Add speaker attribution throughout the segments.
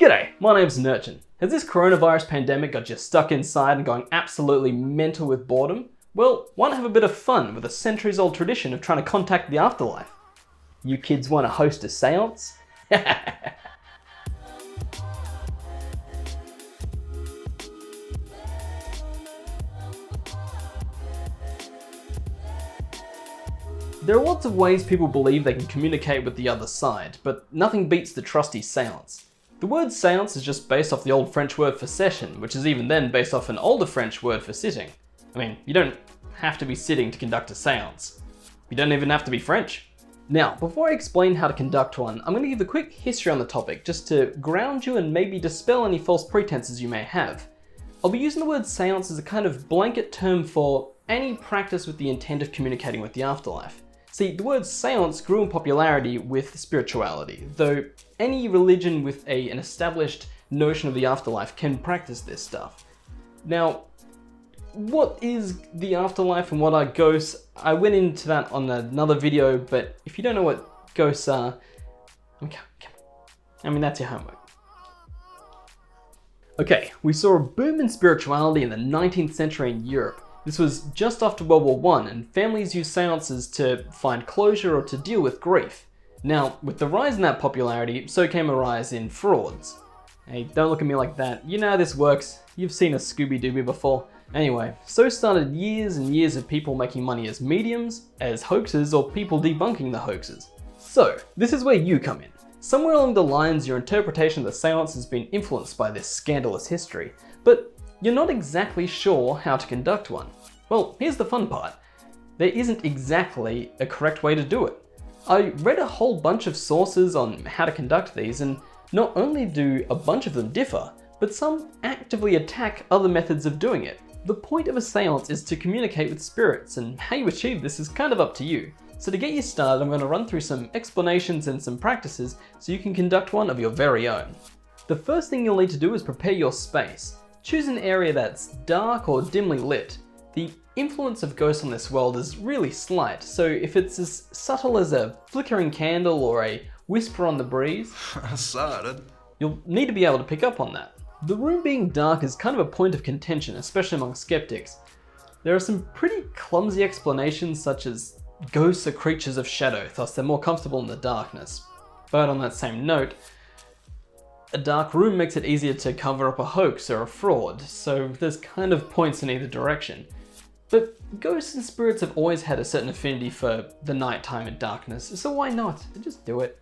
Speaker 1: G'day, my name's Nurchin. Has this coronavirus pandemic got you stuck inside and going absolutely mental with boredom? Well, why not have a bit of fun with a centuries-old tradition of trying to contact the afterlife? You kids want to host a séance? There are lots of ways people believe they can communicate with the other side, but nothing beats the trusty séance. The word séance is just based off the old French word for session, which is even then based off an older French word for sitting. I mean, you don't have to be sitting to conduct a séance. You don't even have to be French. Now, before I explain how to conduct one, I'm going to give a quick history on the topic just to ground you and maybe dispel any false pretenses you may have. I'll be using the word séance as a kind of blanket term for any practice with the intent of communicating with the afterlife. See, the word séance grew in popularity with spirituality, though any religion with an established notion of the afterlife can practice this stuff. Now, what is the afterlife and what are ghosts? I went into that on another video, but if you don't know what ghosts are, I mean, that's your homework. Okay, we saw a boom in spirituality in the 19th century in Europe. This was just after World War I, and families used seances to find closure or to deal with grief. Now, with the rise in that popularity, so came a rise in frauds. Hey, don't look at me like that. You know how this works. You've seen a Scooby-Dooby before. Anyway, so started years and years of people making money as mediums, as hoaxes, or people debunking the hoaxes. So, this is where you come in. Somewhere along the lines, your interpretation of the seance has been influenced by this scandalous history, but you're not exactly sure how to conduct one. Well, here's the fun part. There isn't exactly a correct way to do it. I read a whole bunch of sources on how to conduct these, and not only do a bunch of them differ, but some actively attack other methods of doing it. The point of a séance is to communicate with spirits, and how you achieve this is kind of up to you. So to get you started, I'm going to run through some explanations and some practices so you can conduct one of your very own. The first thing you'll need to do is prepare your space. Choose an area that's dark or dimly lit. The influence of ghosts on this world is really slight, so if it's as subtle as a flickering candle or a whisper on the breeze, you'll need to be able to pick up on that. The room being dark is kind of a point of contention, especially among skeptics. There are some pretty clumsy explanations such as ghosts are creatures of shadow, thus they're more comfortable in the darkness. But on that same note, a dark room makes it easier to cover up a hoax or a fraud, so there's kind of points in either direction. But ghosts and spirits have always had a certain affinity for the nighttime and darkness, so why not? Just do it.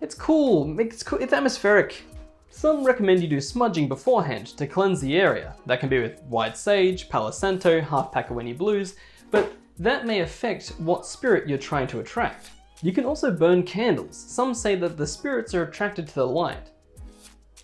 Speaker 1: It's cool, it's atmospheric. Some recommend you do smudging beforehand to cleanse the area. That can be with white sage, Palo Santo, half pack of Winnie Blues, but that may affect what spirit you're trying to attract. You can also burn candles. Some say that the spirits are attracted to the light.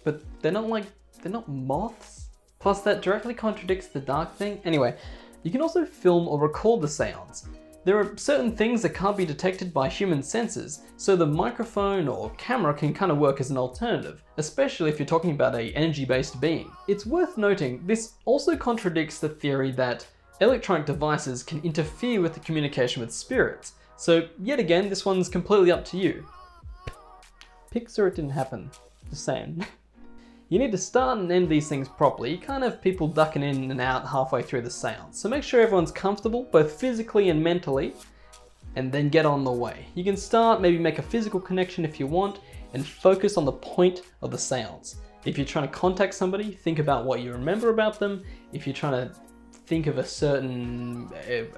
Speaker 1: But they're not moths? Plus that directly contradicts the dark thing. Anyway, you can also film or record the séance. There are certain things that can't be detected by human senses, so the microphone or camera can kind of work as an alternative, especially if you're talking about an energy-based being. It's worth noting, this also contradicts the theory that electronic devices can interfere with the communication with spirits. So yet again, this one's completely up to you. Pixar, it didn't happen. Just saying. You need to start and end these things properly. You can't have people ducking in and out halfway through the séance. So make sure everyone's comfortable, both physically and mentally, and then get on the way. You can start, maybe make a physical connection if you want, and focus on the point of the séance. If you're trying to contact somebody, think about what you remember about them. If you're trying to think of a certain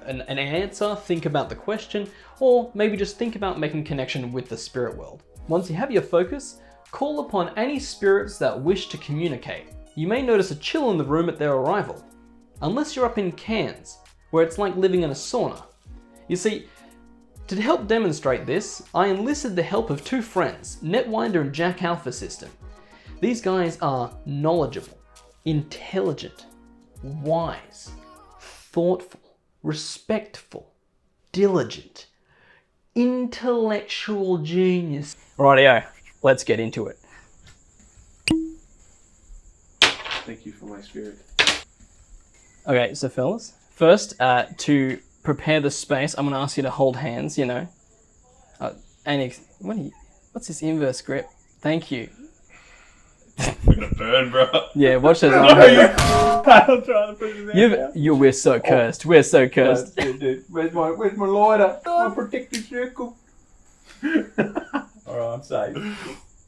Speaker 1: an answer, think about the question, or maybe just think about making connection with the spirit world. Once you have your focus, call upon any spirits that wish to communicate. You may notice a chill in the room at their arrival, unless you're up in Cairns, where it's like living in a sauna. You see, to help demonstrate this, I enlisted the help of two friends, Netwinder and Jack AlphaSystem. These guys are knowledgeable, intelligent, wise, thoughtful, respectful, diligent, intellectual genius. Rightio. Let's get into it.
Speaker 2: Thank you for my spirit.
Speaker 1: Okay, so fellas, first, to prepare the space, I'm going to ask you to hold hands, you know. What's this inverse grip? Thank you.
Speaker 3: gonna burn, bro.
Speaker 1: Yeah, watch this.
Speaker 3: I'm trying to put it in.
Speaker 1: We're so cursed. We're so cursed.
Speaker 3: Dude, where's my lighter? My protective circle.
Speaker 4: Alright, I'm safe.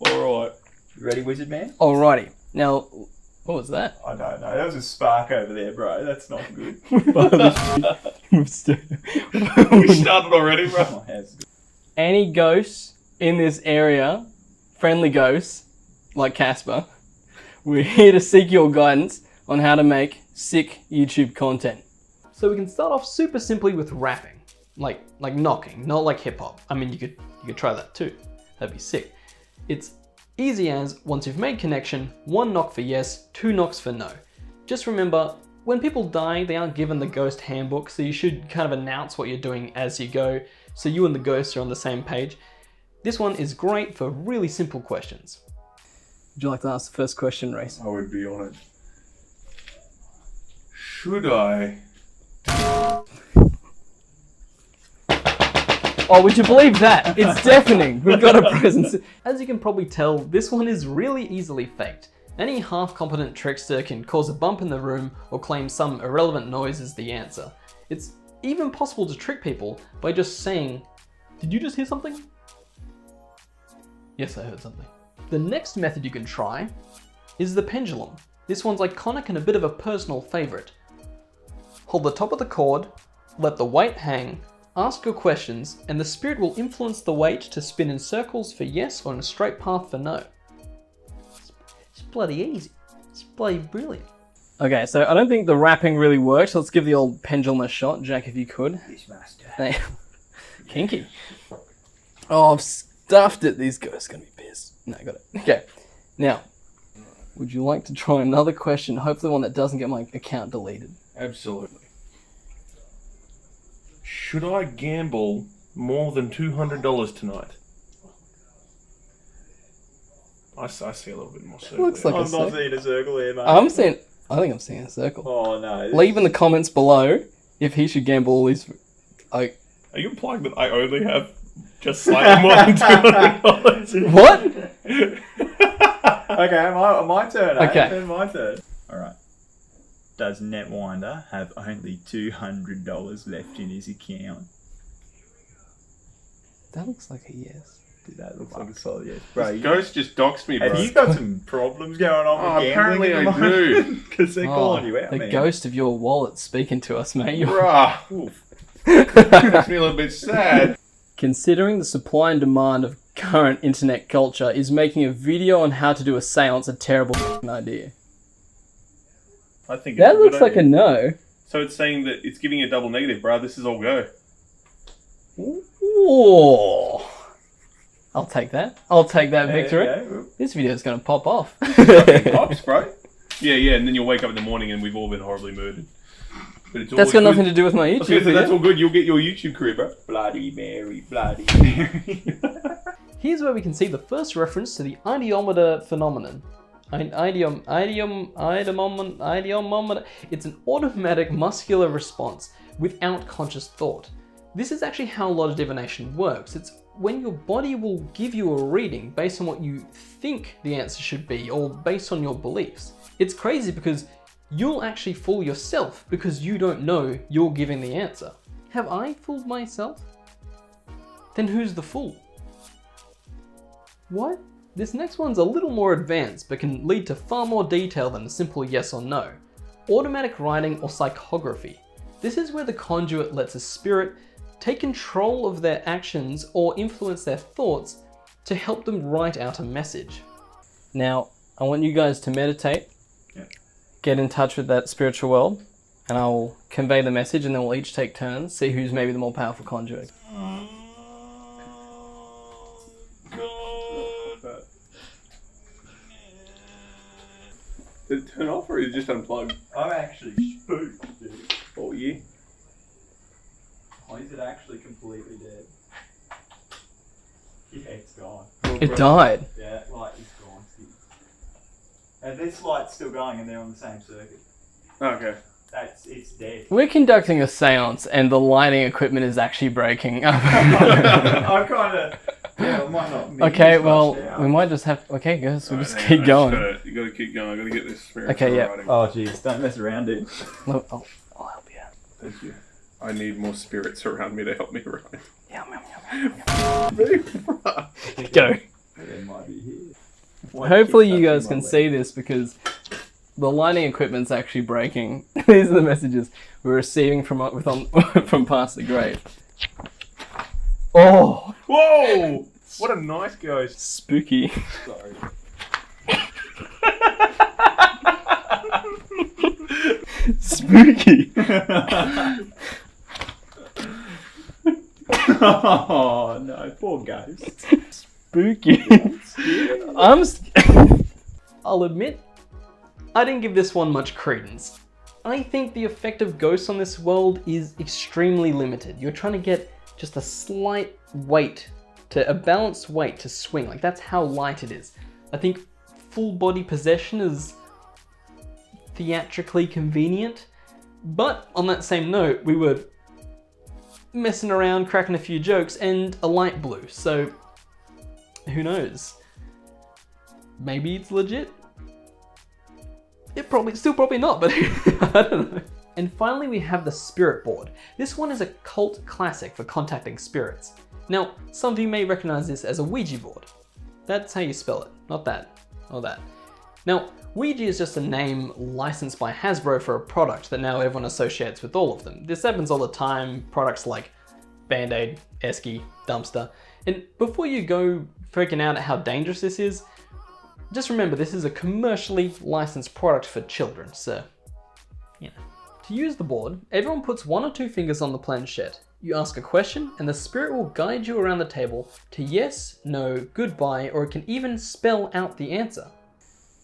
Speaker 3: Alright.
Speaker 4: You ready, wizard man?
Speaker 1: Alrighty. Now, what was that?
Speaker 4: I don't know. That was a spark over there, bro. That's not good.
Speaker 3: We started already, bro.
Speaker 4: Oh, how's it?
Speaker 1: Any ghosts in this area, friendly ghosts, like Casper, we're here to seek your guidance on how to make sick YouTube content. So we can start off super simply with rapping. Like knocking, not like hip hop. I mean, you could try that too. That'd be sick. It's easy as, once you've made connection, 1 knock for yes, 2 knocks for no. Just remember, when people die, they aren't given the ghost handbook, so you should kind of announce what you're doing as you go, so you and the ghost are on the same page. This one is great for really simple questions. Would you like to ask the first question, Race?
Speaker 3: I would be on it. Should I?
Speaker 1: Oh, would you believe that? It's deafening. We've got a presence. As you can probably tell, this one is really easily faked. Any half-competent trickster can cause a bump in the room or claim some irrelevant noise as the answer. It's even possible to trick people by just saying, "Did you just hear something?" Yes, I heard something. The next method you can try is the pendulum. This one's iconic and a bit of a personal favorite. Hold the top of the cord, let the weight hang, ask your questions, and the spirit will influence the weight to spin in circles for yes or in a straight path for no. It's bloody easy. It's bloody brilliant. Okay, so I don't think the rapping really works. Let's give the old pendulum a shot. Jack, if you could.
Speaker 4: Yes, master.
Speaker 1: Kinky. Oh, I've stuffed it. These guys are going to be pissed. No, got it. Okay. Now, would you like to try another question? Hopefully one that doesn't get my account deleted.
Speaker 3: Absolutely. Should I gamble more than $200 tonight? I see a little bit more circle.
Speaker 1: Looks like
Speaker 4: I'm not seeing a circle here, mate.
Speaker 1: I think I'm seeing a circle.
Speaker 4: Oh, no.
Speaker 1: Leave in the comments below if he should gamble all these.
Speaker 3: Are you implying that I only have just slightly more than $200?
Speaker 1: What?
Speaker 4: Okay, my turn.
Speaker 1: Okay.
Speaker 4: It's my turn. Alright. Does Netwinder have only $200 left in his account?
Speaker 1: That looks like a yes.
Speaker 4: That looks like a solid yes. Bro,
Speaker 3: Ghost just doxed me, bro.
Speaker 4: have you got some problems going on with gambling?
Speaker 3: apparently I do.
Speaker 4: Because they're calling you out,
Speaker 1: the
Speaker 4: man.
Speaker 1: ghost of your wallet's speaking to us, mate.
Speaker 3: Bruh. Oof. Makes me a little bit sad.
Speaker 1: Considering the supply and demand of current internet culture, is making a video on how to do a seance a terrible idea?
Speaker 3: I think
Speaker 1: That looks like a no.
Speaker 3: So it's saying that it's giving you a double negative, bro. This is all go.
Speaker 1: Whoa. I'll take that. I'll take that victory.
Speaker 4: Yeah.
Speaker 1: This video is going to pop off.
Speaker 3: Pops, bro. Yeah, and then you'll wake up in the morning and we've all been horribly murdered. But it's all
Speaker 1: That's got
Speaker 3: good.
Speaker 1: nothing to do with my
Speaker 3: I was gonna
Speaker 1: YouTube
Speaker 3: say, that's
Speaker 1: video.
Speaker 3: all good. You'll get your YouTube career, bro.
Speaker 4: Bloody Mary, Bloody Mary.
Speaker 1: Here's where we can see the first reference to the ideometer phenomenon. Ideomometer. It's an automatic muscular response without conscious thought. This is actually how a lot of divination works. It's when your body will give you a reading based on what you think the answer should be or based on your beliefs. It's crazy because you'll actually fool yourself because you don't know you're giving the answer. Have I fooled myself? Then who's the fool? What? This next one's a little more advanced but can lead to far more detail than a simple yes or no. Automatic writing or psychography. This is where the conduit lets a spirit take control of their actions or influence their thoughts to help them write out a message. Now, I want you guys to meditate, get in touch with that spiritual world, and I will convey the message and then we'll each take turns, see who's maybe the more powerful conduit.
Speaker 3: Did it turn off or is it just unplugged?
Speaker 4: I'm actually spooked, dude.
Speaker 3: Oh, yeah.
Speaker 4: Oh, is it actually completely dead? Yeah, it's gone.
Speaker 1: It died.
Speaker 4: Yeah, light is gone. And this light's still going and they're on the same circuit.
Speaker 3: Okay.
Speaker 4: It's dead.
Speaker 1: We're conducting a seance and the lighting equipment is actually breaking.
Speaker 4: I kind of... Yeah, I might not...
Speaker 1: Okay, well, we might just have... Okay, guys, we'll just keep going.
Speaker 3: You gotta keep going. I gotta get this spiritual
Speaker 1: Okay, yeah.
Speaker 3: writing.
Speaker 4: Oh, jeez, don't mess around, dude.
Speaker 1: Look, I'll help you.
Speaker 3: Thank you. I need more spirits around me to help me write.
Speaker 1: Yeah,
Speaker 3: Go.
Speaker 1: go.
Speaker 4: They might be here.
Speaker 1: Hopefully you guys can see this because the lighting equipment's actually breaking. These are the messages we're receiving from from past the grave. Oh,
Speaker 3: Whoa! What a nice ghost.
Speaker 1: spooky.
Speaker 4: Sorry.
Speaker 1: Spooky.
Speaker 4: Oh no, poor ghost.
Speaker 1: Spooky. I'll admit, I didn't give this one much credence. I think the effect of ghosts on this world is extremely limited. You're trying to get just a slight weight, a balanced weight to swing. Like, that's how light it is. I think full body possession is theatrically convenient. But on that same note, we were messing around, cracking a few jokes, and a light blew. So, who knows? Maybe it's legit? Still probably not, but I don't know. And finally we have the Spirit Board. This one is a cult classic for contacting spirits. Now, some of you may recognize this as a Ouija board. That's how you spell it, not that, or that. Now, Ouija is just a name licensed by Hasbro for a product that now everyone associates with all of them. This happens all the time, products like Band-Aid, Esky, Dumpster. And before you go freaking out at how dangerous this is, just remember this is a commercially licensed product for children, so, you know. To use the board, everyone puts 1 or 2 fingers on the planchette. You ask a question, and the spirit will guide you around the table to yes, no, goodbye, or it can even spell out the answer.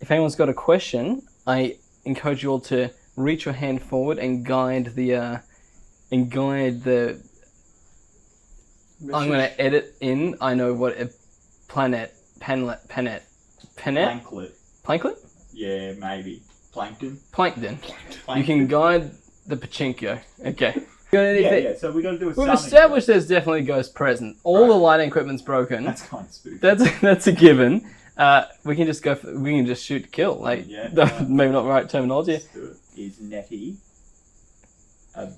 Speaker 1: If anyone's got a question, I encourage you all to reach your hand forward and guide the I'm going to edit in. I know what a planet. Planklet?
Speaker 4: Yeah, maybe. Plankton?
Speaker 1: Plankton. You can guide the pachinko. Okay.
Speaker 4: Yeah, so we got to do a
Speaker 1: We've established there's definitely a ghost present. All the lighting equipment's broken.
Speaker 4: That's kind of spooky.
Speaker 1: That's a given. We can just we can just shoot to kill. Like,
Speaker 4: Yeah.
Speaker 1: maybe not the right terminology.
Speaker 4: Let's do it. Is Nettie a...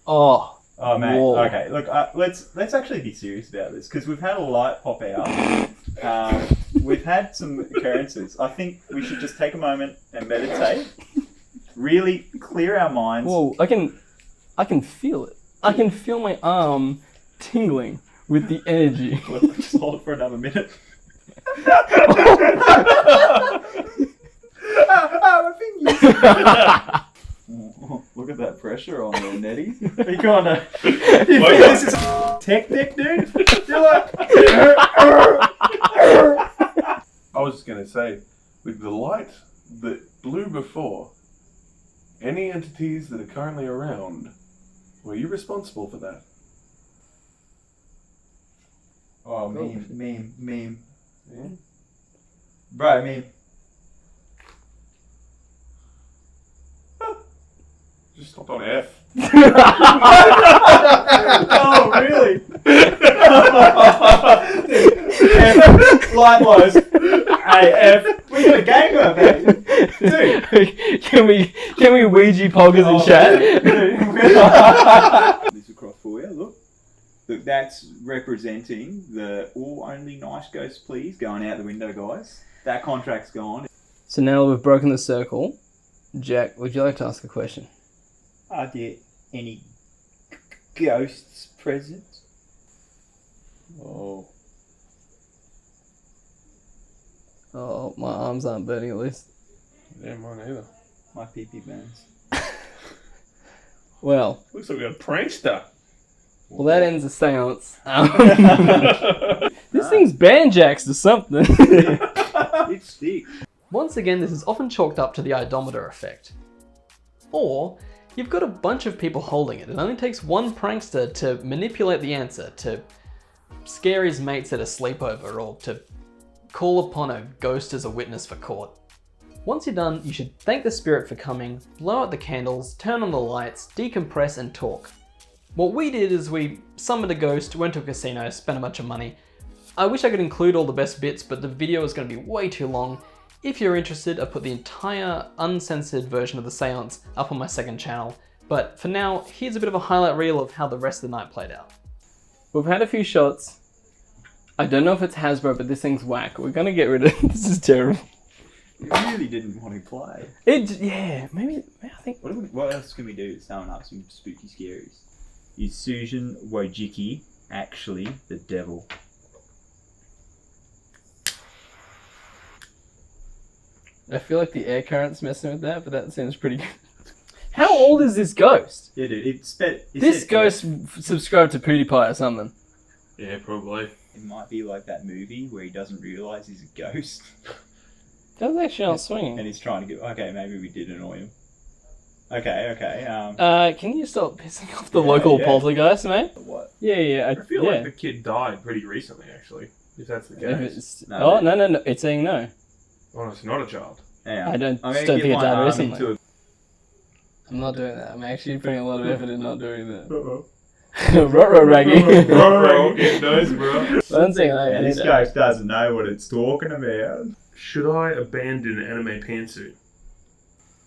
Speaker 1: Oh.
Speaker 4: Oh man,
Speaker 1: Whoa.
Speaker 4: okay. Look, let's actually be serious about this because we've had a light pop out. We've had some occurrences. I think we should just take a moment and meditate. Really clear our minds.
Speaker 1: Whoa, I can feel it. I can feel my arm tingling with the energy.
Speaker 4: Look, just hold it for another minute. My fingers. Look at that pressure on there, Nettie. Are you going to... You think this is a tech deck, dude? You're like...
Speaker 3: I was just going to say, with the light that blew before, any entities that are currently around, were you responsible for that?
Speaker 4: Oh, meme.
Speaker 3: Yeah?
Speaker 4: Bro, meme.
Speaker 3: Just stopped on F.
Speaker 4: Oh, really? F, light lows. Hey, F. We got a game going, man. Dude.
Speaker 1: Can we Ouija poggers in chat?
Speaker 4: This across for you, look. Look, that's representing the all only nice ghosts please going out the window, guys. That contract's gone.
Speaker 1: So now that we've broken the circle, Jack, would you like to ask a question?
Speaker 4: Are there any ghosts present?
Speaker 3: Oh.
Speaker 1: Oh, my arms aren't burning at least.
Speaker 3: Yeah, mine either.
Speaker 4: My pee-pee burns.
Speaker 1: Well,
Speaker 3: Looks like we got a prankster.
Speaker 1: well that ends the seance. This thing's banjacks or something.
Speaker 4: It's thick.
Speaker 1: Once again, this is often chalked up to the odometer effect. Or, you've got a bunch of people holding it. It only takes one prankster to manipulate the answer, to scare his mates at a sleepover, or to call upon a ghost as a witness for court. Once you're done, you should thank the spirit for coming, blow out the candles, turn on the lights, decompress and talk. What we did is we summoned a ghost, went to a casino, spent a bunch of money, I wish I could include all the best bits, but the video is going to be way too long. If you're interested, I've put the entire uncensored version of the seance up on my second channel. But for now, here's a bit of a highlight reel of how the rest of the night played out. We've had a few shots. I don't know if it's Hasbro, but this thing's whack. We're gonna get rid of it. This is terrible.
Speaker 4: You really didn't want to play.
Speaker 1: Yeah, maybe I think...
Speaker 4: What else can we do to summon up some spooky scaries? Is Sujin Wojcicki actually the devil?
Speaker 1: I feel like the air current's messing with that, but that seems pretty good. How old is this ghost?
Speaker 4: Yeah, dude,
Speaker 1: This ghost subscribed to PewDiePie or something.
Speaker 3: Yeah, probably.
Speaker 4: It might be like that movie where he doesn't realise he's a ghost.
Speaker 1: That was actually not swinging.
Speaker 4: And he's trying to get... Okay, maybe we did annoy him. Okay.
Speaker 1: Can you stop pissing off the local poltergeist, mate?
Speaker 4: What?
Speaker 1: Yeah.
Speaker 3: I feel like the kid died pretty recently, actually. If that's the case.
Speaker 1: No. It's saying no.
Speaker 3: Oh, it's not a child.
Speaker 4: Yeah.
Speaker 1: I don't think it died recently. I'm not doing that. I'm actually putting a lot of effort in not doing that. Ruh-roh raggy.
Speaker 3: Bro, get those, bro.
Speaker 1: Don't say that.
Speaker 4: This ghost doesn't know what it's talking about.
Speaker 3: Should I abandon anime pantsuit?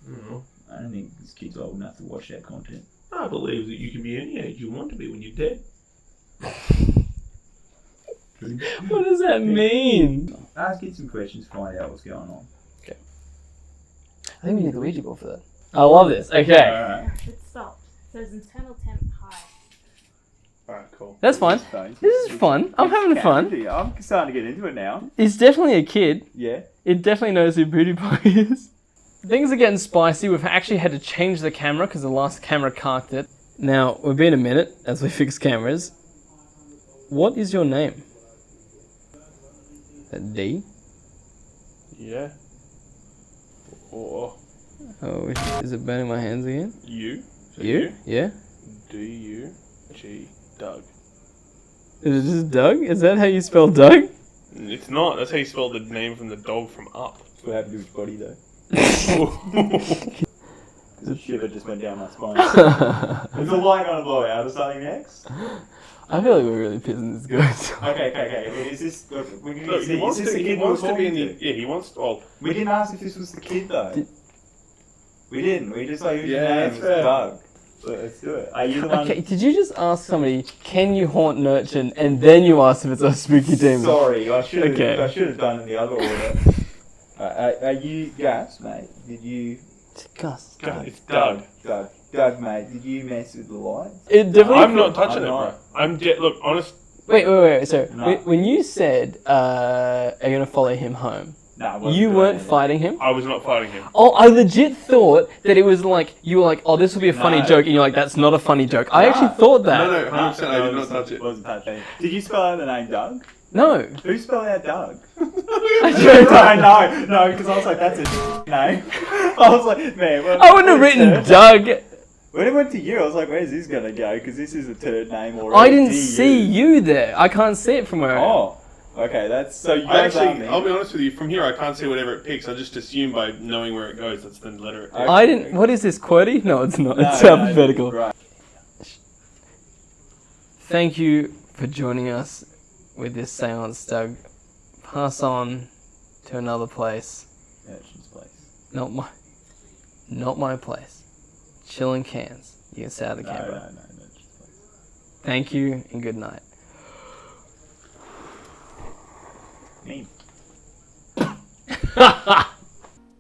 Speaker 3: No.
Speaker 4: I don't think this kid's old enough to watch that content.
Speaker 3: I believe that you can be any age you want to be when you're dead.
Speaker 1: What does that mean?
Speaker 4: Ask it some questions, find out what's going on.
Speaker 1: Okay. I think we need the Ouija board for that. I love this. Okay.
Speaker 4: Alright.
Speaker 5: It stopped. It says internal temp high.
Speaker 3: Alright, cool.
Speaker 1: That's fine. This is fun. I'm having fun.
Speaker 4: I'm starting to get into it now.
Speaker 1: It's definitely a kid.
Speaker 4: Yeah.
Speaker 1: It definitely knows who PewDiePie is. Things are getting spicy. We've actually had to change the camera because the last camera carked it. Now, we've been a minute as we fix cameras. What is your name? Is that D?
Speaker 3: Yeah. Or
Speaker 1: Oh, is it burning my hands again?
Speaker 3: you. So
Speaker 1: You? Yeah?
Speaker 3: D-U-G, Doug.
Speaker 1: Is it just Doug? Is that how you spell Doug?
Speaker 3: It's not. That's how you spell the name from the dog from Up.
Speaker 4: That's what happened to his body though. The shiver just went down my spine. Is the light gonna blow out or something next?
Speaker 1: I feel like we're really pissing this guy.
Speaker 4: Okay. Is this... Look,
Speaker 3: He wants to be in the... Yeah, he wants to... Well,
Speaker 4: We didn't ask if this was the kid though. We didn't. We just like, whose
Speaker 3: Yeah,
Speaker 4: name
Speaker 3: that's
Speaker 4: is
Speaker 3: fair.
Speaker 4: Doug. So let's do it. Are you the one...
Speaker 1: Okay, did you just ask somebody, can you haunt Nurchin, and then you asked if it's a spooky demon?
Speaker 4: Sorry, I should have
Speaker 1: Okay.
Speaker 4: done it in the other order. Are you Gus, mate? Did you...
Speaker 1: It's Gus.
Speaker 3: it's Doug.
Speaker 4: Doug, mate, did you mess with the lights?
Speaker 1: It definitely...
Speaker 3: I'm not touching
Speaker 4: I'm
Speaker 3: it, bro.
Speaker 4: not.
Speaker 3: I'm look, honest.
Speaker 1: Wait. So,
Speaker 4: No.
Speaker 1: when you said, are you going to follow him home?
Speaker 4: No, I wasn't
Speaker 1: You
Speaker 4: doing
Speaker 1: weren't
Speaker 4: anything.
Speaker 1: fighting him?
Speaker 3: I was not fighting him.
Speaker 1: Oh, I legit thought that it was like, you were like, oh, this will be a funny
Speaker 4: No.
Speaker 1: joke, and you're like, that's not a funny joke. I actually thought that.
Speaker 3: No, 100%. I did not touch it.
Speaker 4: Wasn't touching. Did you spell out the name Doug?
Speaker 1: No.
Speaker 4: Who spelled out Doug?
Speaker 1: I
Speaker 4: No, because I was like, that's a name. I was like, man.
Speaker 1: wouldn't have written Doug.
Speaker 4: When it went to you, I was like, where's this going to go? Because this is a turd name already.
Speaker 1: I didn't see you there. I can't see it from where I am.
Speaker 4: Oh, okay, that's... So you
Speaker 3: I
Speaker 4: guys are
Speaker 3: actually,
Speaker 4: me.
Speaker 3: I'll be honest with you, from here I can't see whatever it picks. I just assume by knowing where it goes, that's the letter it picks.
Speaker 1: I didn't... What is this, QWERTY? No, it's not.
Speaker 4: No,
Speaker 1: It's
Speaker 4: no,
Speaker 1: alphabetical.
Speaker 4: right.
Speaker 1: Thank you for joining us with this seance, Doug. Pass on to another place.
Speaker 4: Urchin's place.
Speaker 1: Not my place. Chill in cans. You can stay out of the camera.
Speaker 4: No, Urchin's place.
Speaker 1: Thank you and good night.
Speaker 4: Me.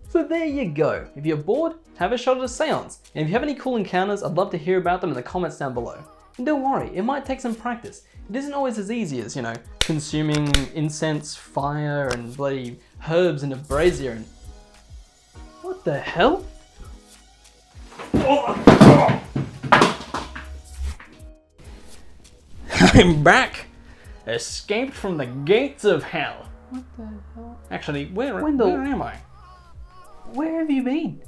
Speaker 1: So there you go. If you're bored, have a shot at a seance. And if you have any cool encounters, I'd love to hear about them in the comments down below. And don't worry, it might take some practice. It isn't always as easy as, consuming incense, fire, and bloody herbs in a brazier and... What the hell? I'm back! Escaped from the gates of hell. What the hell? Actually, where am I? Where have you been?